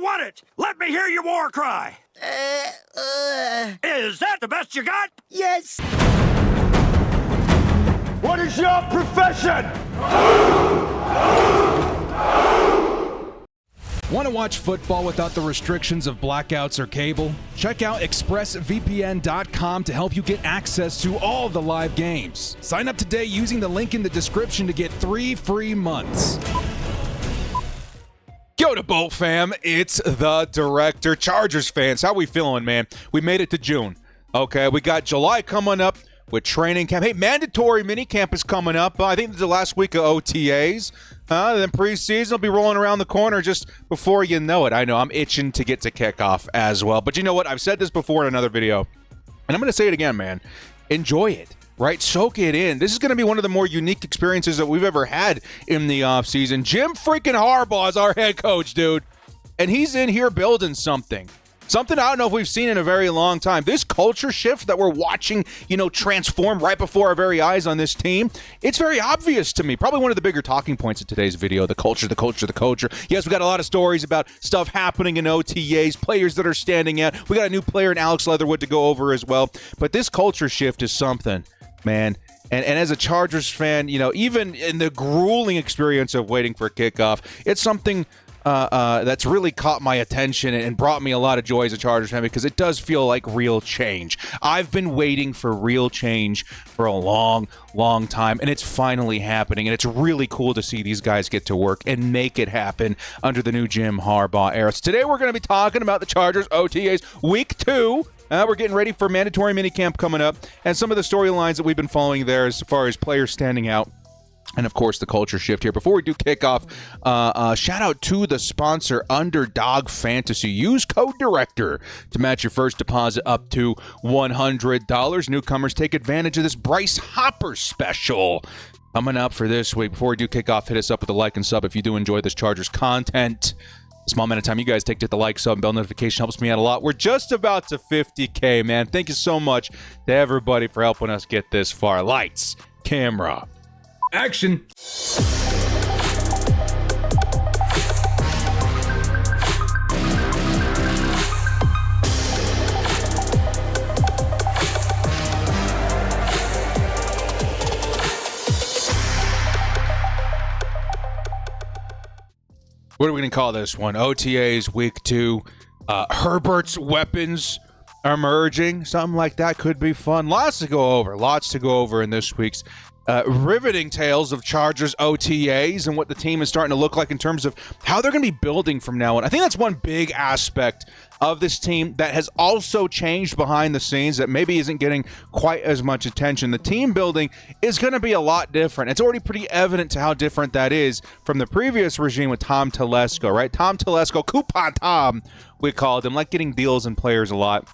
want it! Let me hear your war cry! Is that the best you got? Yes! What is your profession? Want to watch football without the restrictions of blackouts or cable? Check out expressvpn.com to help you get access to all the live games. Sign up today using the link in the description to get 3 free months. Yo to Bolt fam, it's the director. Chargers fans, how we feeling, man? We made it to June. Okay, we got July coming up with training camp. Hey, mandatory minicamp is coming up. I think it's the last week of OTAs. Then preseason will be rolling around the corner just before you know it. I know, I'm itching to get to kickoff as well. But you know what? I've said this before in another video, and I'm going to say it again, man. Enjoy it, right? Soak it in. This is going to be one of the more unique experiences that we've ever had in the offseason. Jim freaking Harbaugh is our head coach, dude. And he's in here building something. Something I don't know if we've seen in a very long time. This culture shift that we're watching, transform right before our very eyes on this team, it's very obvious to me. Probably one of the bigger talking points of today's video, the culture, the culture, the culture. Yes, we got a lot of stories about stuff happening in OTAs, players that are standing out. We got a new player in Alex Leatherwood to go over as well. But this culture shift is something, man. And as a Chargers fan, even in the grueling experience of waiting for kickoff, it's something that's really caught my attention and brought me a lot of joy as a Chargers fan because it does feel like real change. I've been waiting for real change for a long, long time, and it's finally happening, and it's really cool to see these guys get to work and make it happen under the new Jim Harbaugh era. So today we're going to be talking about the Chargers OTAs Week 2. We're getting ready for mandatory minicamp coming up, and some of the storylines that we've been following there as far as players standing out. And, of course, the culture shift here. Before we do kick off, shout out to the sponsor, Underdog Fantasy. Use code DIRECTOR to match your first deposit up to $100. Newcomers take advantage of this Bryce Hopper special coming up for this week. Before we do kick off, hit us up with a like and sub if you do enjoy this Chargers content. A small amount of time you guys take to hit the like, sub, and bell notification helps me out a lot. We're just about to 50K, man. Thank you so much to everybody for helping us get this far. Lights, camera, action. What are we going to call this one? OTAs Week 2. Herbert's weapons are emerging. Something like that could be fun. Lots to go over in this week's riveting tales of Chargers OTAs and what the team is starting to look like in terms of how they're going to be building from now on. I think that's one big aspect of this team that has also changed behind the scenes that maybe isn't getting quite as much attention. The team building is going to be a lot different. It's already pretty evident to how different that is from the previous regime with Tom Telesco, right? Tom Telesco, Coupon Tom, we called him, like getting deals and players a lot.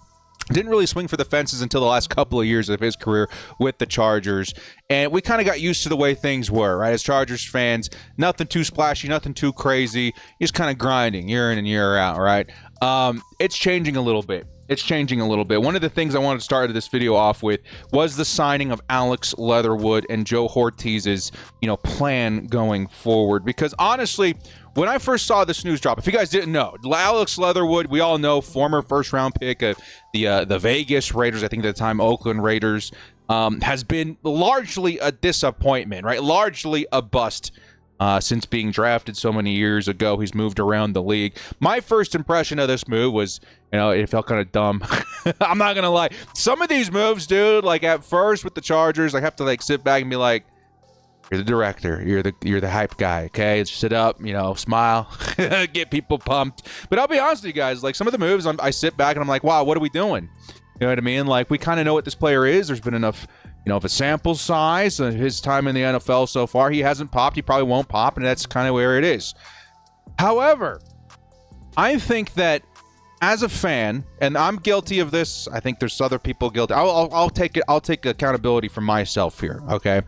Didn't really swing for the fences until the last couple of years of his career with the Chargers. And we kind of got used to the way things were, right? As Chargers fans, nothing too splashy, nothing too crazy. Just kind of grinding year in and year out, right? It's changing a little bit. One of the things I wanted to start this video off with was the signing of Alex Leatherwood and Joe Ortiz's, plan going forward. Because honestly, when I first saw this news drop, if you guys didn't know, Alex Leatherwood, we all know, former first-round pick of the Vegas Raiders, I think at the time Oakland Raiders, has been largely a disappointment, right? Largely a bust since being drafted so many years ago. He's moved around the league. My first impression of this move was, it felt kind of dumb. I'm not going to lie. Some of these moves, dude, like at first with the Chargers, I have to sit back and be like, you're the director. You're the hype guy, okay? Just sit up, smile, get people pumped. But I'll be honest with you guys, some of the moves, I sit back and I'm like, wow, what are we doing? You know what I mean? We kind of know what this player is. There's been enough, of a sample size of his time in the NFL so far. He hasn't popped. He probably won't pop, and that's kind of where it is. However, I think that as a fan, and I'm guilty of this, I think there's other people guilty. I'll take accountability for myself here, okay?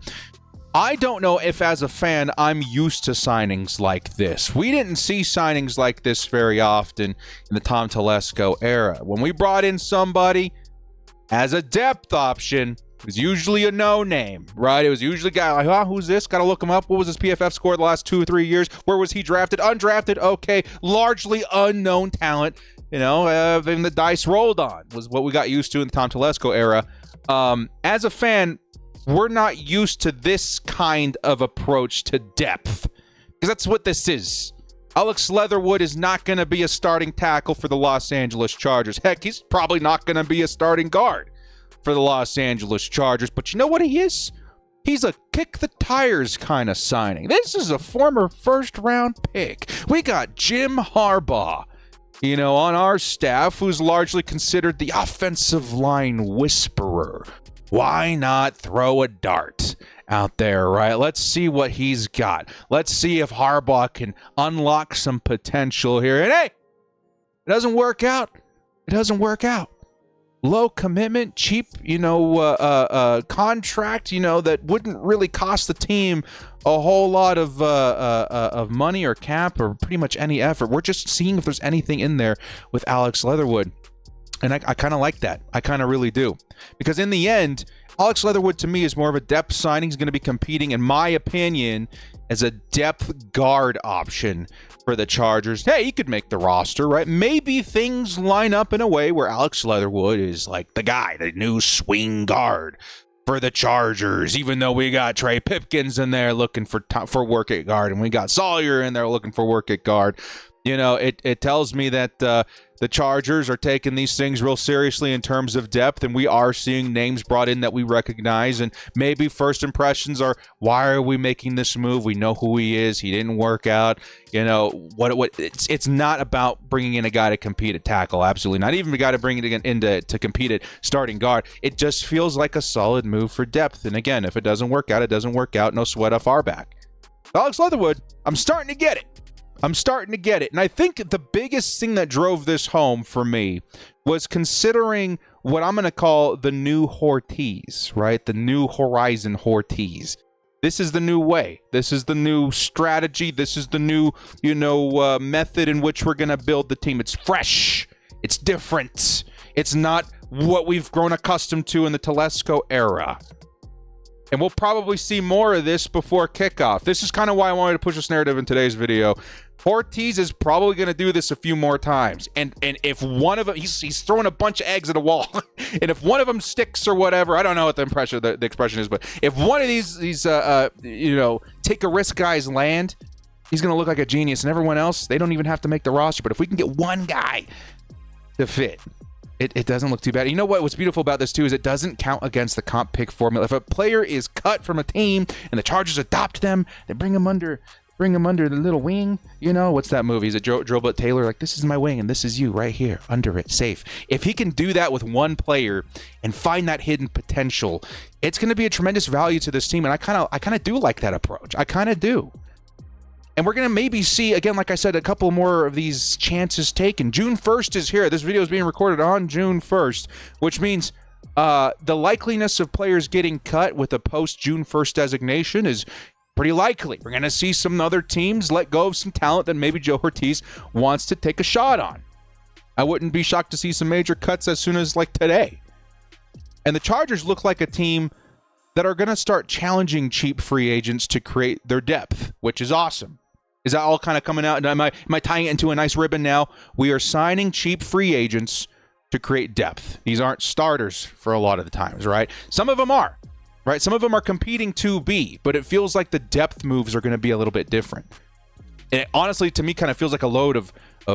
I don't know if as a fan I'm used to signings like this. We didn't see signings like this very often in the Tom Telesco era. When we brought in somebody as a depth option, It was usually a no-name, right? It was usually a guy like, oh, who's this? Got to look him up. What was his PFF score the last 2 or 3 years? Where was he drafted? Undrafted? Okay. Largely unknown talent. Then the dice rolled on was what we got used to in the Tom Telesco era. As a fan, we're not used to this kind of approach to depth because that's what this is. Alex Leatherwood is not going to be a starting tackle for the Los Angeles Chargers. Heck, he's probably not going to be a starting guard for the Los Angeles Chargers. But you know what he is? He's a kick-the-tires kind of signing. This is a former first-round pick. We got Jim Harbaugh, on our staff, who's largely considered the offensive line whisperer. Why not throw a dart out there, right? Let's see what he's got. Let's see if Harbaugh can unlock some potential here. And hey, it doesn't work out. It doesn't work out. Low commitment, cheap, contract, that wouldn't really cost the team a whole lot of money or cap or pretty much any effort. We're just seeing if there's anything in there with Alex Leatherwood. And I kind of like that. I kind of really do. Because in the end, Alex Leatherwood to me is more of a depth signing. He's going to be competing, in my opinion, as a depth guard option for the Chargers. Hey, he could make the roster, right? Maybe things line up in a way where Alex Leatherwood is like the guy, the new swing guard for the Chargers, even though we got Trey Pipkins in there looking for work at guard, and we got Sawyer in there looking for work at guard. It tells me that the Chargers are taking these things real seriously in terms of depth, and we are seeing names brought in that we recognize, and maybe first impressions are, why are we making this move? We know who he is. He didn't work out. It's not about bringing in a guy to compete at tackle. Absolutely not. Even a guy to bring it in to compete at starting guard. It just feels like a solid move for depth. And again, if it doesn't work out, it doesn't work out. No sweat off our back. Alex Leatherwood, I'm starting to get it. And I think the biggest thing that drove this home for me was considering what I'm going to call the new Ortiz, right? The new Horizon Ortiz. This is the new way. This is the new strategy. This is the new, method in which we're going to build the team. It's fresh. It's different. It's not what we've grown accustomed to in the Telesco era. And we'll probably see more of this before kickoff. This is kind of why I wanted to push this narrative in today's video. Ortiz is probably going to do this a few more times. And if one of them, he's throwing a bunch of eggs at a wall. And if one of them sticks or whatever, I don't know what the expression is, but if one of these take a risk guys land, he's going to look like a genius. And everyone else, they don't even have to make the roster. But if we can get one guy to fit, it doesn't look too bad. You know what's beautiful about this too is it doesn't count against the comp pick formula. If a player is cut from a team and the Chargers adopt them, they bring them under the little wing. What's that movie? Is it Joe Taylor? Like, this is my wing and this is you right here under it, safe. If he can do that with one player and find that hidden potential, it's going to be a tremendous value to this team. And I kind of do like that approach. I kind of do. And we're going to maybe see, again, like I said, a couple more of these chances taken. June 1st is here. This video is being recorded on June 1st, which means the likeliness of players getting cut with a post-June 1st designation is pretty likely. We're going to see some other teams let go of some talent that maybe Joe Ortiz wants to take a shot on. I wouldn't be shocked to see some major cuts as soon as like today. And the Chargers look like a team that are going to start challenging cheap free agents to create their depth, which is awesome. Is that all kind of coming out? Am I tying it into a nice ribbon now? We are signing cheap free agents to create depth. These aren't starters for a lot of the times, right? Some of them are, right? Some of them are competing to be, but it feels like the depth moves are going to be a little bit different. And it, honestly, to me, kind of feels like a load of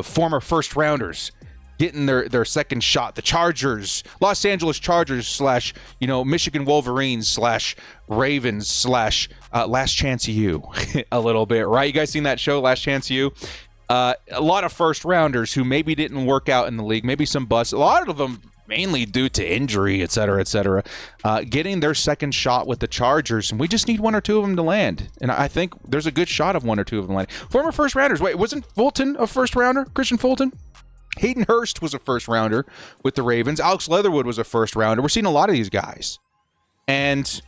former first rounders getting their second shot. The Chargers, Los Angeles Chargers / Michigan Wolverines / Ravens / Last Chance U a little bit, right? You guys seen that show, Last Chance U? A lot of first rounders who maybe didn't work out in the league, maybe some busts. A lot of them mainly due to injury, et cetera, getting their second shot with the Chargers, and we just need one or two of them to land. And I think there's a good shot of one or two of them landing. Former first rounders. Wait, wasn't Fulton a first rounder? Christian Fulton? Hayden Hurst was a first rounder with the Ravens. Alex Leatherwood was a first rounder. We're seeing a lot of these guys. And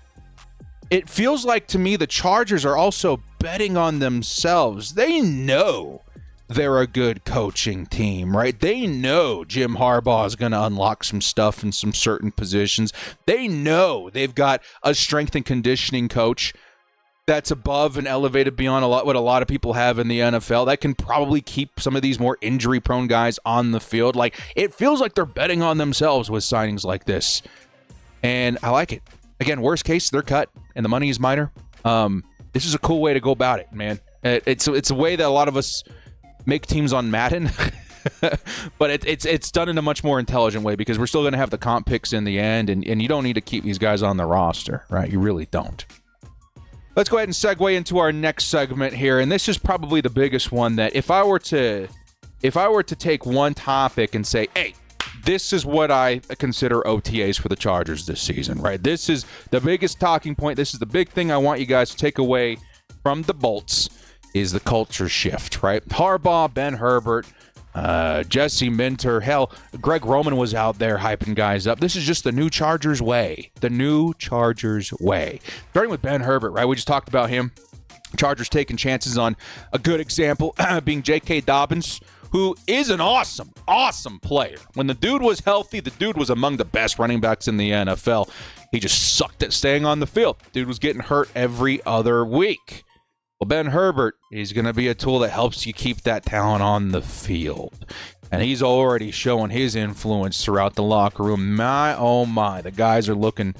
it feels like to me the Chargers are also betting on themselves. They know they're a good coaching team, right? They know Jim Harbaugh is going to unlock some stuff in some certain positions. They know they've got a strength and conditioning coach that's above and elevated beyond what a lot of people have in the NFL that can probably keep some of these more injury-prone guys on the field. Like, it feels like they're betting on themselves with signings like this, and I like it. Again, worst case, they're cut, and the money is minor. This is a cool way to go about it, man. It's a way that a lot of us make teams on Madden, but it's done in a much more intelligent way because we're still going to have the comp picks in the end, and you don't need to keep these guys on the roster, right? You really don't. Let's go ahead and segue into our next segment here, and this is probably the biggest one that if I were to take one topic and say, hey, this is what I consider OTAs for the Chargers this season, right? This is the biggest talking point. This is the big thing I want you guys to take away from the Bolts is the culture shift, right? Harbaugh, Ben Herbert, Jesse Minter, hell, Greg Roman was out there hyping guys up. This is just the new Chargers way. The new Chargers way. Starting with Ben Herbert, right? We just talked about him. Chargers taking chances on a good example being J.K. Dobbins, who is an awesome player. When the dude was healthy, the dude was among the best running backs in the NFL. He just sucked at staying on the field. Dude was getting hurt every other week. Well, Ben Herbert is going to be a tool that helps you keep that talent on the field. And he's already showing his influence throughout the locker room. My, oh my, the guys are looking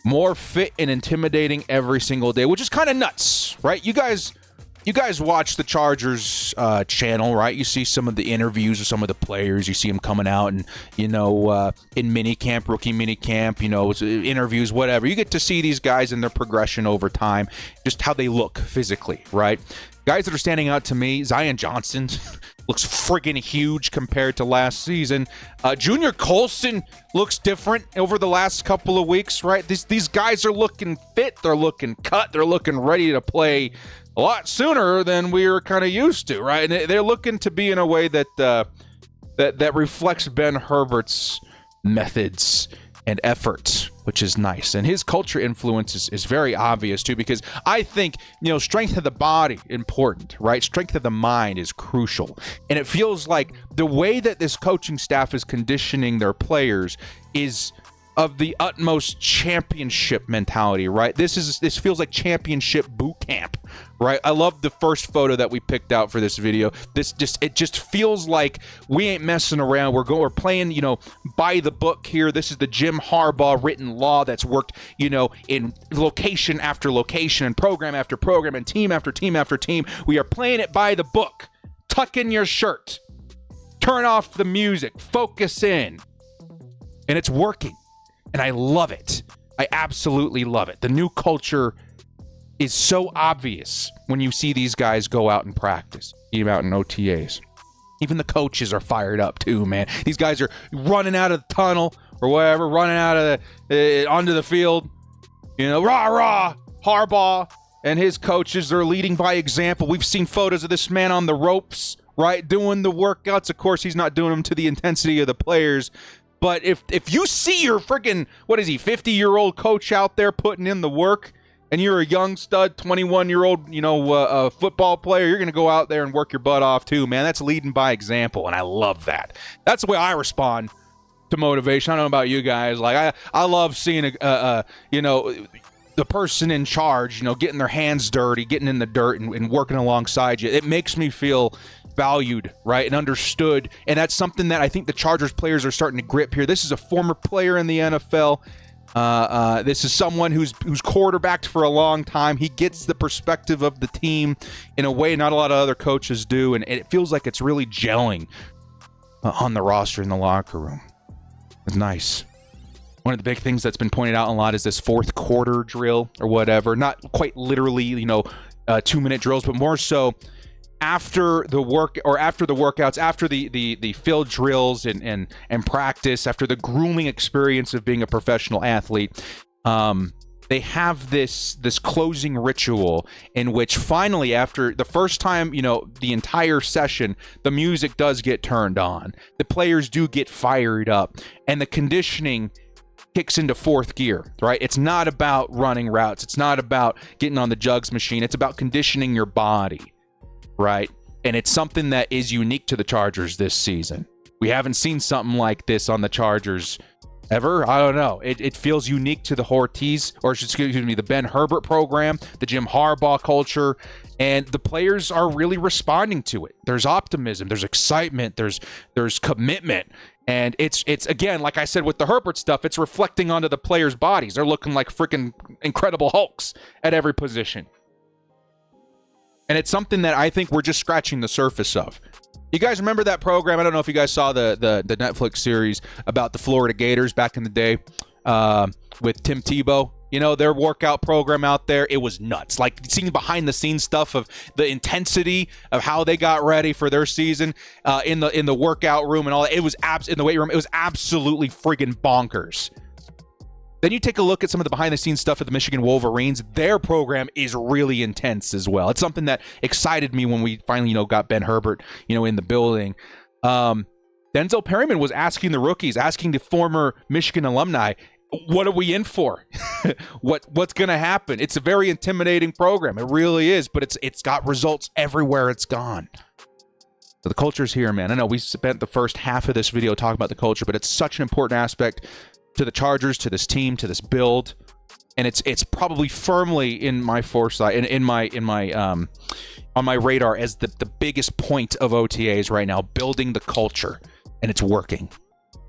more fit and intimidating every single day, which is kind of nuts, right? You guys watch the Chargers channel, right? You see some of the interviews of some of the players. You see them coming out and, in minicamp, rookie minicamp, interviews, whatever. You get to see these guys and their progression over time, just how they look physically, right? Guys that are standing out to me, Zion Johnson looks friggin' huge compared to last season. Junior Colson looks different over the last couple of weeks, right? These guys are looking fit. They're looking cut. They're looking ready to play a lot sooner than we were kind of used to, right? And they're looking to be in a way that reflects Ben Herbert's methods and effort, which is nice. And his culture influence is very obvious too, because I think, strength of the body, important, right? Strength of the mind is crucial. And it feels like the way that this coaching staff is conditioning their players is of the utmost championship mentality, right? This feels like championship boot camp, right? I love the first photo that we picked out for this video. It just feels like we ain't messing around. We're playing, by the book here. This is the Jim Harbaugh written law that's worked, in location after location and program after program and team after team after team. We are playing it by the book. Tuck in your shirt. Turn off the music. Focus in. And it's working. And I love it. I absolutely love it. The new culture is so obvious when you see these guys go out and practice, even out in OTAs. Even the coaches are fired up too, man. These guys are running out of the tunnel or whatever, running out of onto the field. Rah, Harbaugh and his coaches are leading by example. We've seen photos of this man on the ropes, right, doing the workouts. Of course, he's not doing them to the intensity of the players. But if you see your freaking, 50-year-old coach out there putting in the work, and you're a young stud, 21-year-old, football player, you're going to go out there and work your butt off too, man. That's leading by example, and I love that. That's the way I respond to motivation. I don't know about you guys. Like, I love seeing, the person in charge, getting their hands dirty, getting in the dirt and working alongside you. It makes me feel valued, right, and understood, and that's something that I think the Chargers players are starting to grip here. This is a former player in the NFL. This is someone who's quarterbacked for a long time. He gets the perspective of the team in a way not a lot of other coaches do, and it feels like it's really gelling on the roster in the locker room. It's nice. One of the big things that's been pointed out a lot is this fourth quarter drill or whatever. Not quite literally, 2-minute drills, but more so after the workouts, after the field drills and practice, after the grueling experience of being a professional athlete, they have this closing ritual in which finally, after the first time, the entire session, the music does get turned on. The players do get fired up, and the conditioning kicks into fourth gear, right? It's not about running routes. It's not about getting on the jugs machine. It's about conditioning your body. Right. And it's something that is unique to the Chargers this season. We haven't seen something like this on the Chargers ever. I don't know. It feels unique to the the Ben Herbert program, the Jim Harbaugh culture, and the players are really responding to it. There's optimism, there's excitement, there's commitment. And it's again, like I said with the Herbert stuff, it's reflecting onto the players' bodies. They're looking like freaking Incredible Hulks at every position. And it's something that I think we're just scratching the surface of. You guys remember that program? I don't know if you guys saw the Netflix series about the Florida Gators back in the day with Tim Tebow. You know, their workout program out there, it was nuts. Like seeing behind the scenes stuff of the intensity of how they got ready for their season in the workout room and all that. It was in the weight room. It was absolutely friggin' bonkers. Then you take a look at some of the behind-the-scenes stuff at the Michigan Wolverines. Their program is really intense as well. It's something that excited me when we finally, got Ben Herbert, in the building. Denzel Perryman was asking the rookies, asking the former Michigan alumni, what are we in for? What's going to happen? It's a very intimidating program. It really is, but it's got results everywhere it's gone. So the culture's here, man. I know we spent the first half of this video talking about the culture, but it's such an important aspect to the Chargers, to this team, to this build, and it's probably firmly in my foresight and in my on my radar as the biggest point of OTAs right now, building the culture, and it's working.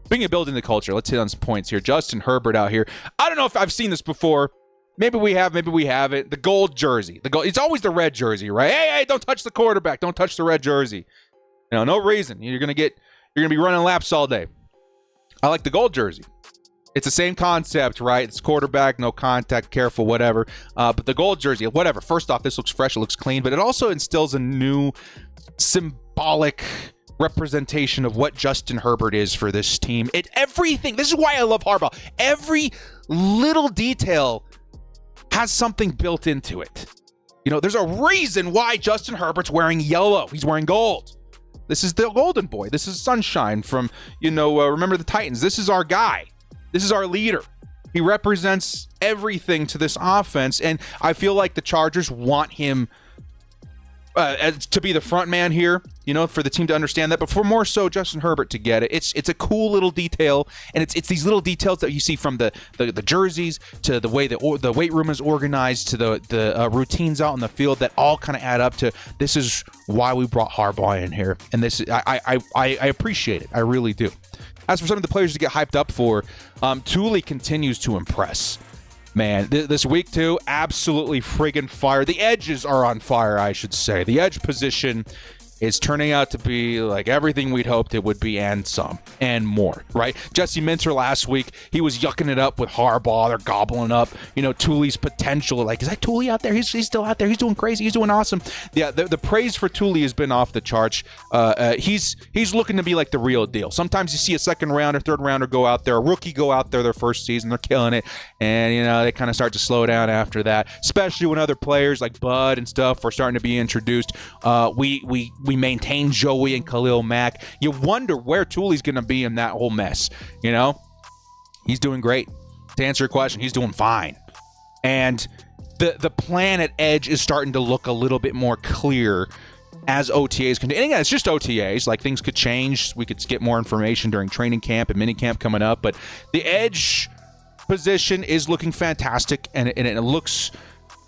Speaking of building the culture, let's hit on some points here. Justin Herbert out here. I don't know if I've seen this before. Maybe we have, maybe we haven't. The gold jersey. It's always the red jersey, right? Hey, don't touch the quarterback. Don't touch the red jersey. No reason. You're gonna be running laps all day. I like the gold jersey. It's the same concept, right? It's quarterback, no contact, careful, whatever. But the gold jersey, whatever. First off, this looks fresh, it looks clean, but it also instills a new symbolic representation of what Justin Herbert is for this team. Everything. This is why I love Harbaugh. Every little detail has something built into it. There's a reason why Justin Herbert's wearing yellow. He's wearing gold. This is the golden boy. This is Sunshine from, remember the Titans. This is our guy. This is our leader. He represents everything to this offense, and I feel like the Chargers want him to be the front man here, for the team to understand that, but for more so Justin Herbert to get it. It's a cool little detail, and it's these little details that you see from the jerseys to the way the weight room is organized to the routines out in the field that all kind of add up to this is why we brought Harbaugh in here, and this I appreciate it. I really do. As for some of the players to get hyped up for, Thule continues to impress. Man, this week 2, absolutely friggin' fire. The edges are on fire, I should say. The edge position is turning out to be like everything we'd hoped it would be and some and more, right? Jesse Minter last week, he was yucking it up with Harbaugh. They're gobbling up, Thule's potential. Like, is that Thule out there? He's still out there. He's doing crazy. He's doing awesome. Yeah, the praise for Thule has been off the charts. He's looking to be like the real deal. Sometimes you see a second rounder, third rounder go out there, a rookie go out there their first season, they're killing it, and they kind of start to slow down after that, especially when other players like Bud and stuff are starting to be introduced. We maintain Joey and Khalil Mack. You wonder where Thule's going to be in that whole mess. He's doing great. To answer your question, he's doing fine. And the plan at edge is starting to look a little bit more clear as OTAs continue. And again, it's just OTAs. Like, things could change. We could get more information during training camp and mini camp coming up. But the edge position is looking fantastic, and it looks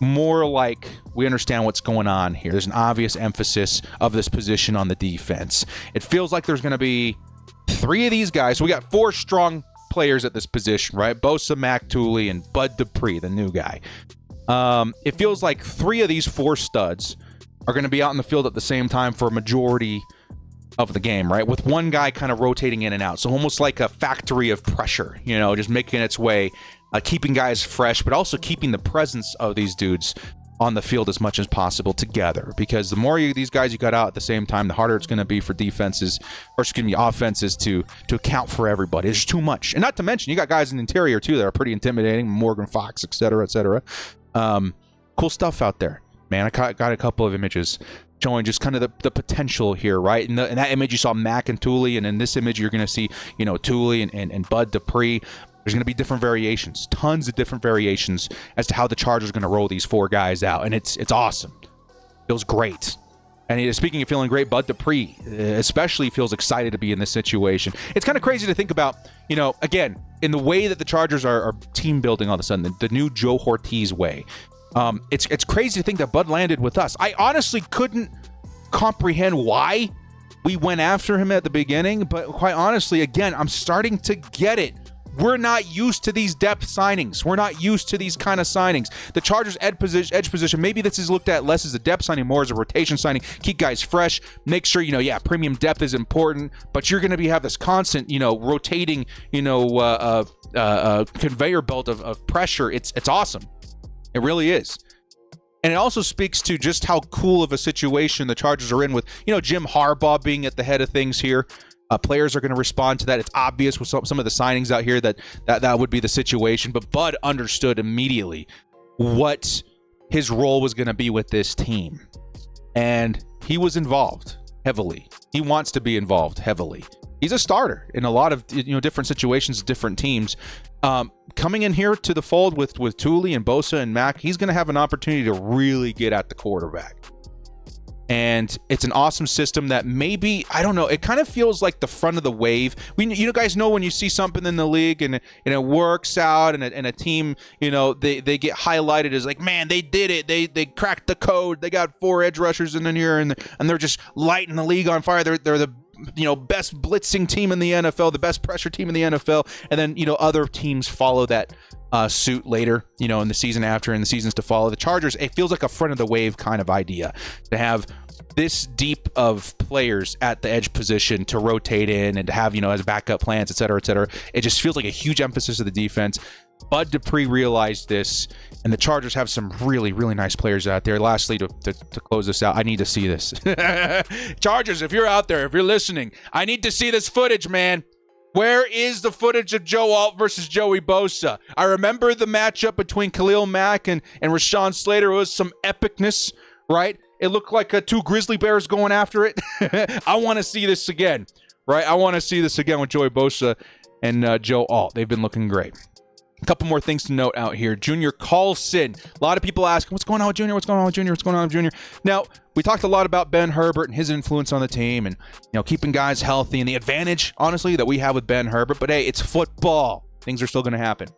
more like we understand what's going on here. There's an obvious emphasis of this position on the defense. It feels like there's going to be 3 of these guys. So we got 4 strong players at this position, right? Bosa, Mac, Thule, and Bud Dupree, the new guy. It feels like 3 of these 4 studs are going to be out in the field at the same time for a majority of the game, right? With one guy kind of rotating in and out. So almost like a factory of pressure, just making its way, keeping guys fresh, but also keeping the presence of these dudes on the field as much as possible together. Because the more these guys you got out at the same time, the harder it's going to be for offenses to account for everybody. It's just too much. And not to mention, you got guys in the interior too that are pretty intimidating, Morgan Fox, et cetera, et cetera. Cool stuff out there, man. I got a couple of images showing just kind of the potential here, right? In that image, you saw Mac and Thule, and in this image, you're going to see, Thule and Bud Dupree. There's going to be different variations, tons of different variations as to how the Chargers are going to roll these 4 guys out, and it's awesome. Feels great. And speaking of feeling great, Bud Dupree especially feels excited to be in this situation. It's kind of crazy to think about, again, in the way that the Chargers are team building all of a sudden, the new Joe Ortiz way. It's crazy to think that Bud landed with us. I honestly couldn't comprehend why we went after him at the beginning, but quite honestly, again, I'm starting to get it. We're not used to these depth signings. We're not used to these kind of signings. The Chargers' edge position, maybe this is looked at less as a depth signing, more as a rotation signing. Keep guys fresh. Make sure, premium depth is important, but you're going to have this constant, rotating, conveyor belt of pressure. It's awesome. It really is. And it also speaks to just how cool of a situation the Chargers are in with, Jim Harbaugh being at the head of things here. Players are going to respond to that. It's obvious with some of the signings out here that would be the situation. But Bud understood immediately what his role was going to be with this team. And he was involved heavily. He wants to be involved heavily. He's a starter in a lot of different situations, different teams. Coming in here to the fold with Thule and Bosa and Mack, he's going to have an opportunity to really get at the quarterback. And it's an awesome system that maybe, I don't know, it kind of feels like the front of the wave. You guys know when you see something in the league and it works out and a team, they get highlighted as like, man, they did it. They cracked the code. They got 4 edge rushers in here and they're just lighting the league on fire. They're the best blitzing team in the NFL, the best pressure team in the NFL. And then, other teams follow that suit later, in the season after and the seasons to follow. The Chargers, it feels like a front of the wave kind of idea to have this deep of players at the edge position to rotate in and to have, as backup plans, et cetera, et cetera. It just feels like a huge emphasis of the defense. Bud Dupree realized this, and the Chargers have some really, really nice players out there. Lastly, to close this out, I need to see this. Chargers, if you're out there, if you're listening, I need to see this footage, man. Where is the footage of Joe Alt versus Joey Bosa? I remember the matchup between Khalil Mack and Rashawn Slater. It was some epicness, right? It looked like 2 grizzly bears going after it. I want to see this again, right? I want to see this again with Joey Bosa and Joe Alt. They've been looking great. A couple more things to note out here. Junior Colson. A lot of people ask, what's going on with Junior? What's going on with Junior? What's going on with Junior? Now, we talked a lot about Ben Herbert and his influence on the team and, keeping guys healthy and the advantage, honestly, that we have with Ben Herbert. But, hey, it's football. Things are still going to happen.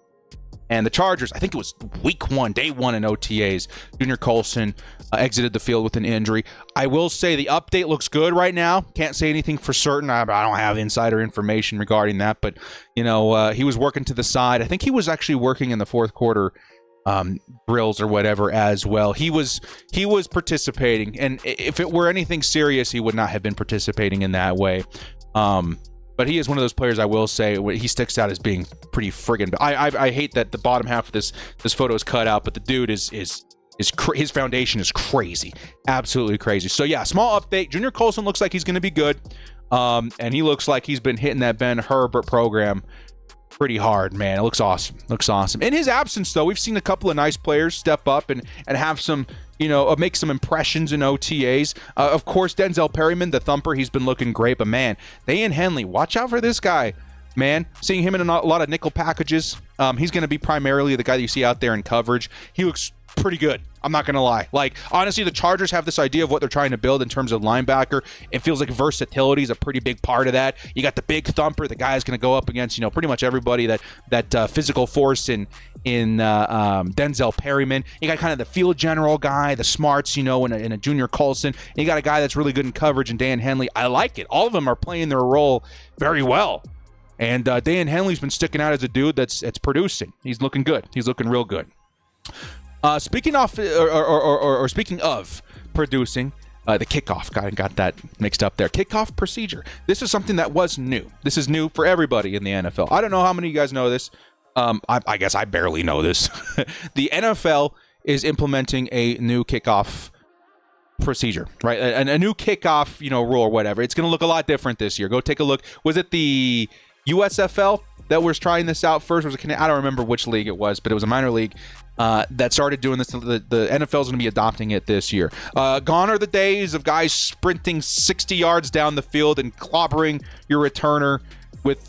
And the Chargers, I think it was week 1, day 1 in OTAs, Junior Colson exited the field with an injury. I will say the update looks good right now. Can't say anything for certain. I don't have insider information regarding that. But, he was working to the side. I think he was actually working in the fourth quarter drills or whatever as well. He was participating. And if it were anything serious, he would not have been participating in that way. But he is one of those players, I will say, he sticks out as being pretty friggin'. I hate that the bottom half of this photo is cut out, but the dude is his foundation is crazy, absolutely crazy. So yeah, small update. Junior Colson looks like he's going to be good, and he looks like he's been hitting that Ben Herbert program pretty hard, man. It looks awesome. In his absence, though, we've seen a couple of nice players step up and have some, make some impressions in OTAs. Of course, Denzel Perryman, the thumper, he's been looking great. But, man, Dayan Henley, watch out for this guy, man. Seeing him in a lot of nickel packages. He's going to be primarily the guy that you see out there in coverage. He looks pretty good. I'm not going to lie. Like, honestly, the Chargers have this idea of what they're trying to build in terms of linebacker. It feels like versatility is a pretty big part of that. You got the big thumper. The guy is going to go up against, pretty much everybody that physical force in Denzel Perryman. You got kind of the field general guy, the smarts, in a Junior Colson. And you got a guy that's really good in coverage in Dayan Henley. I like it. All of them are playing their role very well. And Dayan Henley's been sticking out as a dude that's producing. He's looking good. He's looking real good. Speaking of producing, the kickoff, got that mixed up there. Kickoff procedure. This is something that was new. This is new for everybody in the NFL. I don't know how many of you guys know this. I guess I barely know this. The NFL is implementing a new kickoff procedure, right? A new kickoff, rule or whatever. It's going to look a lot different this year. Go take a look. Was it the USFL that was trying this out first? I don't remember which league it was, but it was a minor league that started doing this. The NFL is going to be adopting it this year. Gone are the days of guys sprinting 60 yards down the field and clobbering your returner with,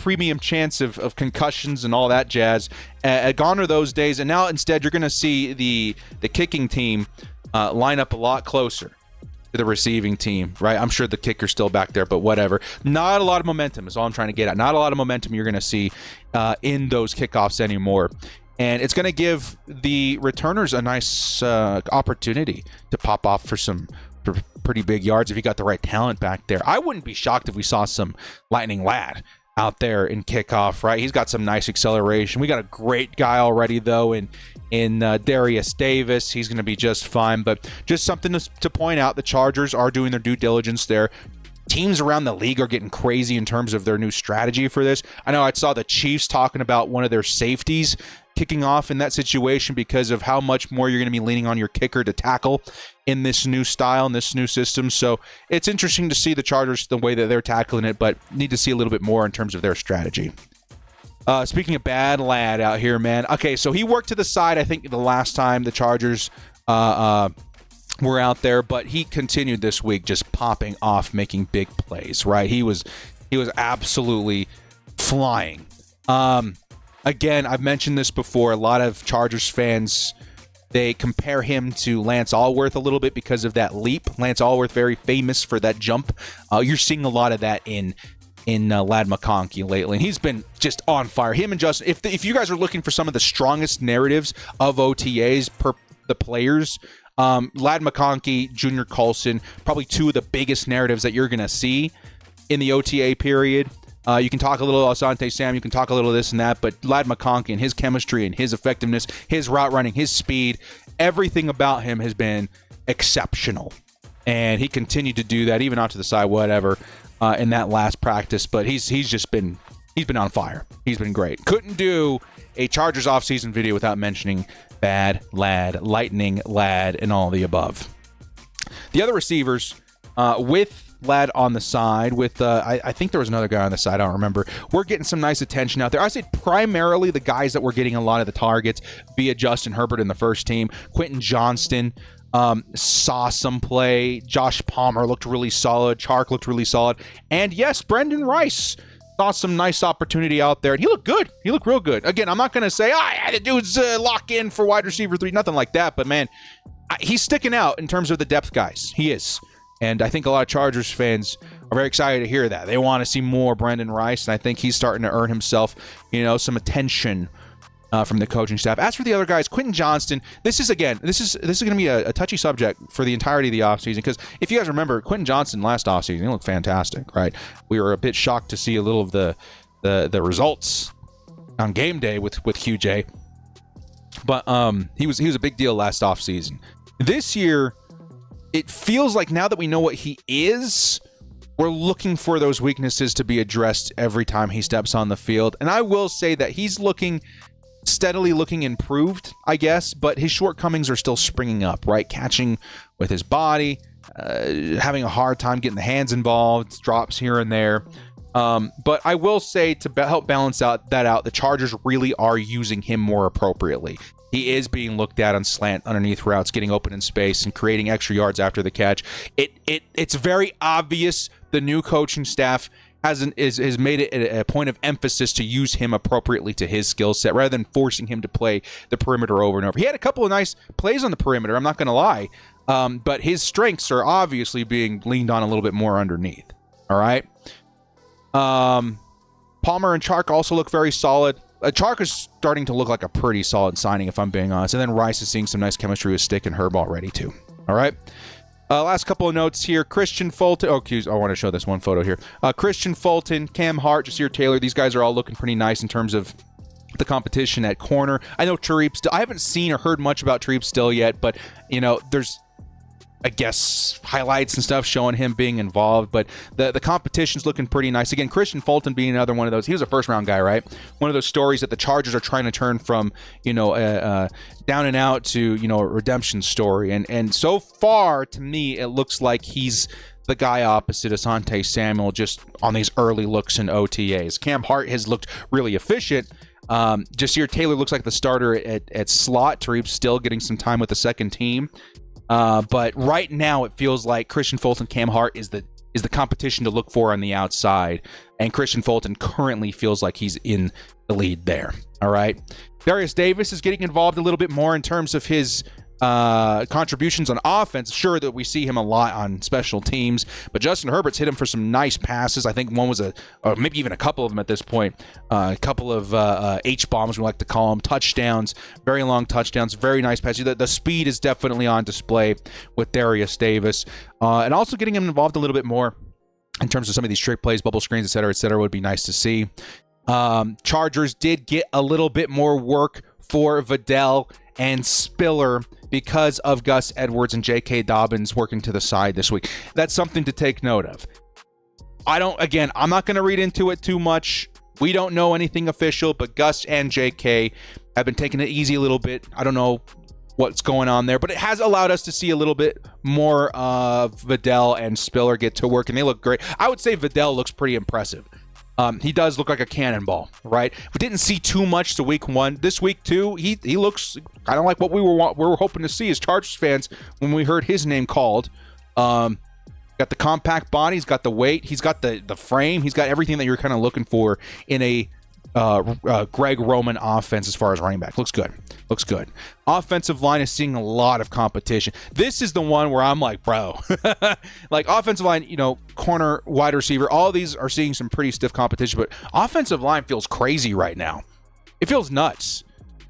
premium chance of concussions and all that jazz. Gone are those days, and now instead you're going to see the kicking team line up a lot closer to to the receiving team, right? I'm sure the kicker's still back there, but whatever. Not a lot of momentum is all I'm trying to get at. Not a lot of momentum you're going to see in those kickoffs anymore. And it's going to give the returners a nice opportunity to pop off for some pretty big yards if you got the right talent back there. I wouldn't be shocked if we saw some Lightning Lad out there in kickoff, right? He's got some nice acceleration. We got a great guy already, though, in Darius Davis. He's going to be just fine. But just something to point out, the Chargers are doing their due diligence there. Teams around the league are getting crazy in terms of their new strategy for this. I know I saw the Chiefs talking about one of their safeties kicking off in that situation because of how much more you're going to be leaning on your kicker to tackle in this new style, in this new system. So it's interesting to see the Chargers, the way that they're tackling it, but need to see a little bit more in terms of their strategy. Speaking of bad lad out here, man. Okay, so he worked to the side, I think, the last time the Chargers were out there, but he continued this week just popping off, making big plays, right? He was absolutely flying. Again, I've mentioned this before. A lot of Chargers fans, they compare him to Lance Allworth a little bit because of that leap. Lance Allworth, very famous for that jump. You're seeing a lot of that in Ladd McConkey lately, and he's been just on fire. Him and Justin, if you guys are looking for some of the strongest narratives of OTAs per the players, Ladd McConkey, Junior Colson, probably two of the biggest narratives that you're going to see in the OTA period. You can talk a little Asante Sam, you can talk a little this and that, but Ladd McConkey and his chemistry and his effectiveness, his route running, his speed, everything about him has been exceptional. And he continued to do that, even out to the side, whatever, in that last practice. But he's been on fire. He's been great. Couldn't do a Chargers offseason video without mentioning Bad Lad, Lightning Lad, and all the above. The other receivers, with Lad on the side, with I think there was another guy on the side, I don't remember. We're getting some nice attention out there. I say primarily the guys that were getting a lot of the targets via Justin Herbert in the first team. Quentin Johnston saw some play. Josh Palmer looked really solid. Chark looked really solid. And yes, Brendan Rice saw some nice opportunity out there. And he looked good. He looked real good. Again, I'm not going to say, the dude's lock in for wide receiver 3, nothing like that. But man, he's sticking out in terms of the depth guys. He is. And I think a lot of Chargers fans are very excited to hear that. They want to see more Brendan Rice, and I think he's starting to earn himself, some attention from the coaching staff. As for the other guys, Quentin Johnston, this is going to be a touchy subject for the entirety of the offseason, because if you guys remember, Quentin Johnston last offseason, he looked fantastic, right? We were a bit shocked to see a little of the results on game day with QJ, but he was a big deal last offseason. This year, it feels like now that we know what he is, we're looking for those weaknesses to be addressed every time he steps on the field. And I will say that he's steadily looking improved, I guess, but his shortcomings are still springing up, right? Catching with his body, having a hard time getting the hands involved, drops here and there. But I will say, to help balance that out, the Chargers really are using him more appropriately. He is being looked at on slant underneath routes, getting open in space and creating extra yards after the catch. It's very obvious the new coaching staff has made it a point of emphasis to use him appropriately to his skill set rather than forcing him to play the perimeter over and over. He had a couple of nice plays on the perimeter, I'm not going to lie, but his strengths are obviously being leaned on a little bit more underneath. All right. Palmer and Chark also look very solid. Chark is starting to look like a pretty solid signing, if I'm being honest. And then Rice is seeing some nice chemistry with Stick and Herb already, too. All right. Last couple of notes here. Christian Fulton. I want to show this one photo here. Christian Fulton, Cam Hart, Jasir Taylor. These guys are all looking pretty nice in terms of the competition at corner. I know Tareep still. I haven't seen or heard much about Tareep still yet, but, there's, I guess, highlights and stuff showing him being involved, but the competition's looking pretty nice. Again, Christian Fulton being another one of those. He was a first-round guy, right? One of those stories that the Chargers are trying to turn from, down and out to, a redemption story. And so far, to me, it looks like he's the guy opposite Asante Samuel just on these early looks in OTAs. Cam Hart has looked really efficient. Jasir Taylor looks like the starter at slot. Tareep's still getting some time with the second team. But right now it feels like Christian Fulton, Cam Hart is the competition to look for on the outside, and Christian Fulton currently feels like he's in the lead there. All right. Darius Davis is getting involved a little bit more in terms of his contributions on offense. Sure that we see him a lot on special teams, but Justin Herbert's hit him for some nice passes. I think one was or maybe even a couple of them at this point. A couple of H-bombs, we like to call them, touchdowns, very long touchdowns, very nice passes. The speed is definitely on display with Darius Davis, and also getting him involved a little bit more in terms of some of these trick plays, bubble screens, et cetera, would be nice to see. Chargers did get a little bit more work for Vidal and Spiller because of Gus Edwards and J.K. Dobbins working to the side this week. That's something to take note of. I'm not going to read into it too much. We don't know anything official, but Gus and J.K. have been taking it easy a little bit. I don't know what's going on there, but it has allowed us to see a little bit more of Vidal and Spiller get to work, and they look great. I would say Vidal looks pretty impressive. He does look like a cannonball, right? We didn't see too much to week one. This week, too, he looks kind of like what we were hoping to see as Chargers fans when we heard his name called. Got the compact body, he's got the weight, he's got the frame, he's got everything that you're kind of looking for in a Greg Roman offense as far as running back. Looks good. Offensive line is seeing a lot of competition. This is the one where I'm like, bro, like offensive line, corner, wide receiver, all these are seeing some pretty stiff competition, but offensive line feels crazy right now. It feels nuts.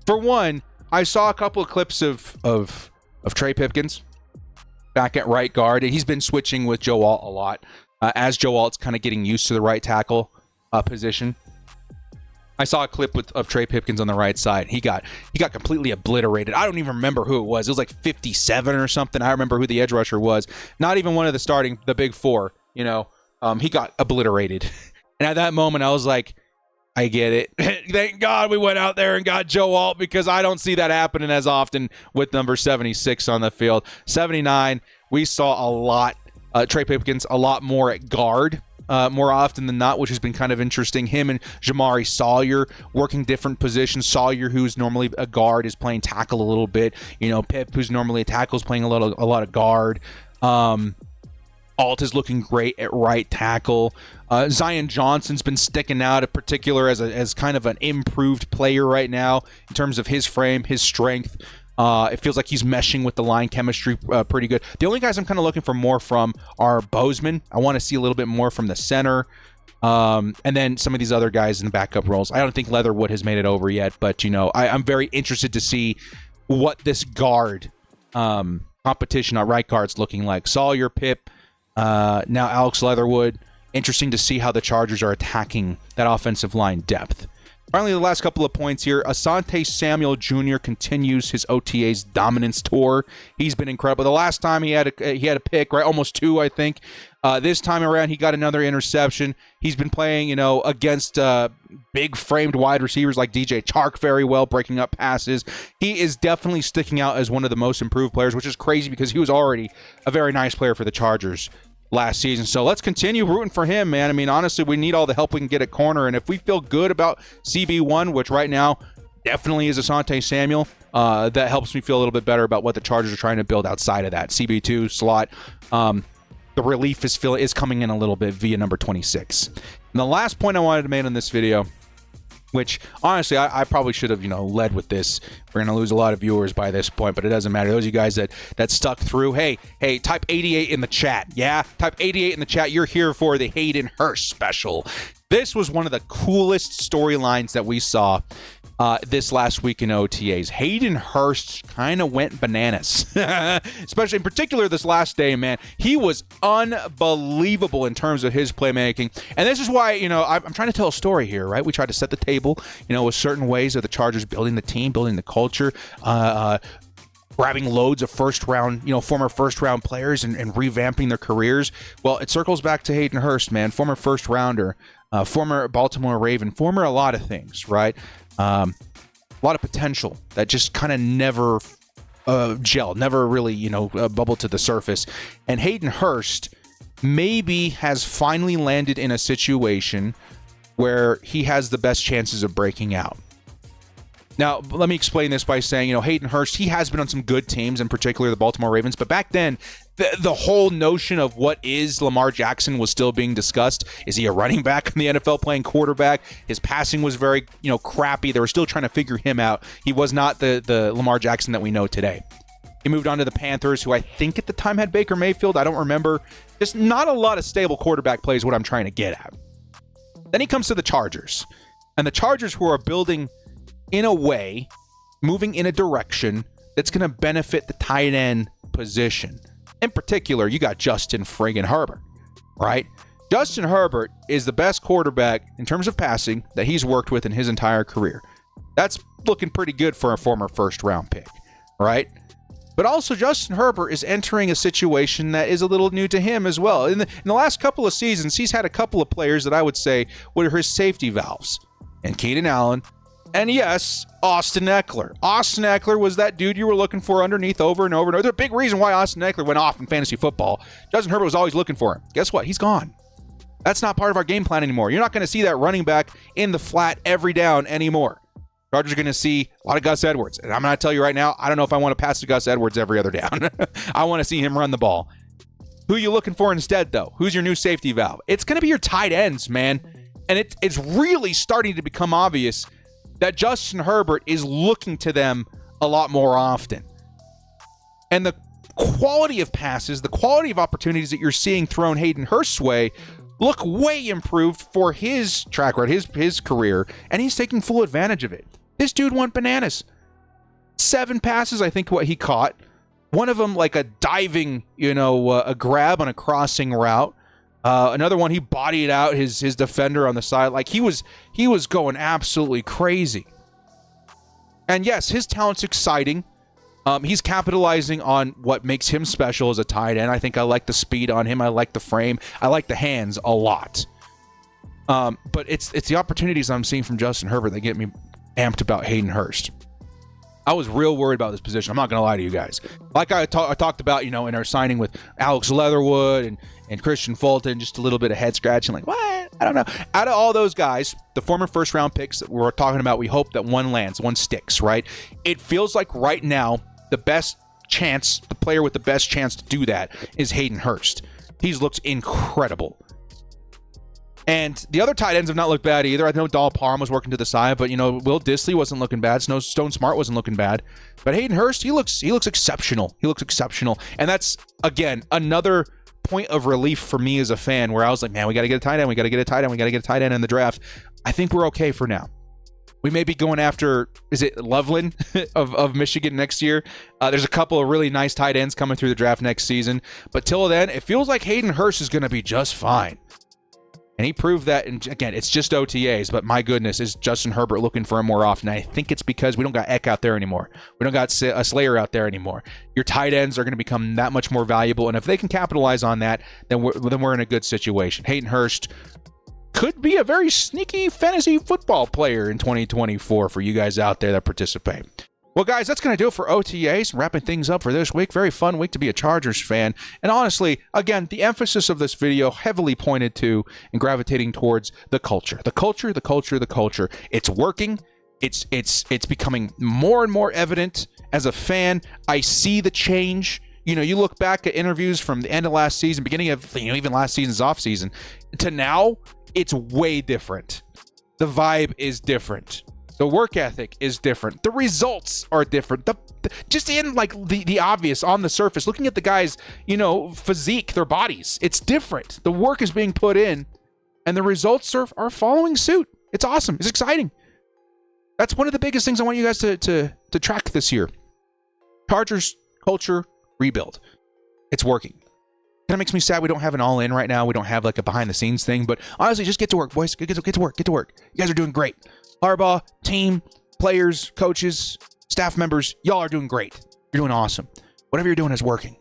For one, I saw a couple of clips of Trey Pipkins back at right guard, and he's been switching with Joe Alt a lot as Joe Alt's kind of getting used to the right tackle position. I saw a clip of Trey Pipkins on the right side. He got completely obliterated. I don't even remember who it was. It was like 57 or something. I remember who the edge rusher was. Not even one of the big four. He got obliterated. And at that moment, I was like, I get it. Thank God we went out there and got Joe Alt, because I don't see that happening as often with number 76 on the field. 79, we saw a lot. Trey Pipkins a lot more at guard. More often than not, which has been kind of interesting. Him and Jamari Sawyer working different positions. Sawyer, who's normally a guard, is playing tackle a little bit. Pip, who's normally a tackle, is playing a lot of guard. Alt is looking great at right tackle. Zion Johnson's been sticking out in particular as kind of an improved player right now in terms of his frame, his strength. It feels like he's meshing with the line chemistry pretty good. The only guys I'm kind of looking for more from are Bozeman. I want to see a little bit more from the center. And then some of these other guys in the backup roles. I don't think Leatherwood has made it over yet, but, I'm very interested to see what this guard competition on right guard's looking like. Sawyer, Pip, now Alex Leatherwood. Interesting to see how the Chargers are attacking that offensive line depth. Finally, the last couple of points here. Asante Samuel Jr. continues his OTA's dominance tour. He's been incredible. The last time he had a pick, right, almost two, I think. This time around, he got another interception. He's been playing, against big framed wide receivers like DJ Chark very well, breaking up passes. He is definitely sticking out as one of the most improved players, which is crazy because he was already a very nice player for the Chargers last season. So let's continue rooting for him, man. I mean, honestly, we need all the help we can get at corner. And if we feel good about CB1, which right now definitely is Asante Samuel, that helps me feel a little bit better about what the Chargers are trying to build outside of that. CB2 slot, the relief is coming in a little bit via number 26. And the last point I wanted to make in this video, which honestly I probably should have led with this. We're gonna lose a lot of viewers by this point, but it doesn't matter. Those of you guys that stuck through, hey, type 88 in the chat. Yeah, type 88 in the chat. You're here for the Hayden Hurst special. This was one of the coolest storylines that we saw this last week in OTAs. Hayden Hurst kind of went bananas, especially in particular this last day, man. He was unbelievable in terms of his playmaking. And this is why, I'm trying to tell a story here, right? We tried to set the table, with certain ways of the Chargers building the team, building the culture, grabbing loads of former first round players and revamping their careers. Well, it circles back to Hayden Hurst, man, former first rounder, former Baltimore Raven, former a lot of things, right? A lot of potential that just kind of never gelled, never really, bubbled to the surface. And Hayden Hurst maybe has finally landed in a situation where he has the best chances of breaking out. Now, let me explain this by saying, Hayden Hurst, he has been on some good teams, in particular the Baltimore Ravens, but back then, the whole notion of what is Lamar Jackson was still being discussed. Is he a running back in the NFL playing quarterback? His passing was very, crappy. They were still trying to figure him out. He was not the Lamar Jackson that we know today. He moved on to the Panthers, who I think at the time had Baker Mayfield. I don't remember. Just not a lot of stable quarterback play is what I'm trying to get at. Then he comes to the Chargers. And the Chargers, who are building in a way, moving in a direction that's going to benefit the tight end position. In particular, you got Justin friggin' Herbert, right? Justin Herbert is the best quarterback in terms of passing that he's worked with in his entire career. That's looking pretty good for a former first-round pick, right? But also, Justin Herbert is entering a situation that is a little new to him as well. In the last couple of seasons, he's had a couple of players that I would say were his safety valves. And Keenan Allen, and yes, Austin Eckler. Austin Eckler was that dude you were looking for underneath over and over and over. There's a big reason why Austin Eckler went off in fantasy football. Justin Herbert was always looking for him. Guess what? He's gone. That's not part of our game plan anymore. You're not going to see that running back in the flat every down anymore. Chargers are going to see a lot of Gus Edwards. And I'm going to tell you right now, I don't know if I want to pass to Gus Edwards every other down. I want to see him run the ball. Who are you looking for instead, though? Who's your new safety valve? It's going to be your tight ends, man. And it's really starting to become obvious that Justin Herbert is looking to them a lot more often. And the quality of passes, the quality of opportunities that you're seeing thrown Hayden Hurst's way look way improved for his track record, his career, and he's taking full advantage of it. This dude went bananas. 7 passes, I think, what he caught. One of them like a diving, a grab on a crossing route. Another one, he bodied out his defender on the side. Like he was going absolutely crazy. And yes, his talent's exciting. He's capitalizing on what makes him special as a tight end. I think I like the speed on him. I like the frame. I like the hands a lot. But it's the opportunities I'm seeing from Justin Herbert that get me amped about Hayden Hurst. I was real worried about this position. I'm not going to lie to you guys. Like I talked about, in our signing with Alex Leatherwood and Christian Fulton, just a little bit of head scratching. Like, what? I don't know. Out of all those guys, the former first-round picks that we're talking about, we hope that one lands, one sticks, right? It feels like right now, the player with the best chance to do that is Hayden Hurst. He's looked incredible. And the other tight ends have not looked bad either. I know Dahl Parham was working to the side, but Will Dissly wasn't looking bad. Stone Smart wasn't looking bad. But Hayden Hurst, he looks exceptional. He looks exceptional. And that's, again, another point of relief for me as a fan where I was like, man, we got to get a tight end. We got to get a tight end. We got to get a tight end in the draft. I think we're okay for now. We may be going after, is it Loveland of Michigan next year? There's a couple of really nice tight ends coming through the draft next season. But till then, it feels like Hayden Hurst is going to be just fine. And he proved that, and again, it's just OTAs, but my goodness, is Justin Herbert looking for him more often? I think it's because we don't got Eck out there anymore. We don't got a Slayer out there anymore. Your tight ends are going to become that much more valuable, and if they can capitalize on that, then we're in a good situation. Hayden Hurst could be a very sneaky fantasy football player in 2024 for you guys out there that participate. Well, guys, that's going to do it for OTAs. Wrapping things up for this week. Very fun week to be a Chargers fan. And honestly, again, the emphasis of this video heavily pointed to and gravitating towards the culture. The culture, the culture, the culture. It's working. It's becoming more and more evident. As a fan, I see the change. You look back at interviews from the end of last season, beginning of even last season's off season, to now, it's way different. The vibe is different. The work ethic is different. The results are different. Just in like the obvious on the surface, looking at the guys, physique, their bodies, it's different. The work is being put in, and the results are following suit. It's awesome. It's exciting. That's one of the biggest things I want you guys to track this year. Chargers culture rebuild. It's working. Kind of makes me sad we don't have an all-in right now. We don't have like a behind-the-scenes thing. But honestly, just get to work, boys. Get to work. Get to work. You guys are doing great. Harbaugh, team, players, coaches, staff members, y'all are doing great. You're doing awesome. Whatever you're doing is working.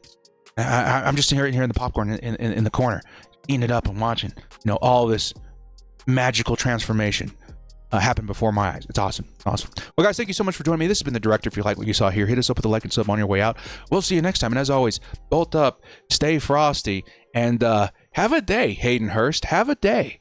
I'm just here in the popcorn in the corner, eating it up and watching, all this magical transformation happen before my eyes. It's awesome. It's awesome. Well, guys, thank you so much for joining me. This has been The Director. If you like what you saw here, hit us up with a like and sub on your way out. We'll see you next time. And as always, bolt up, stay frosty, and have a day, Hayden Hurst. Have a day.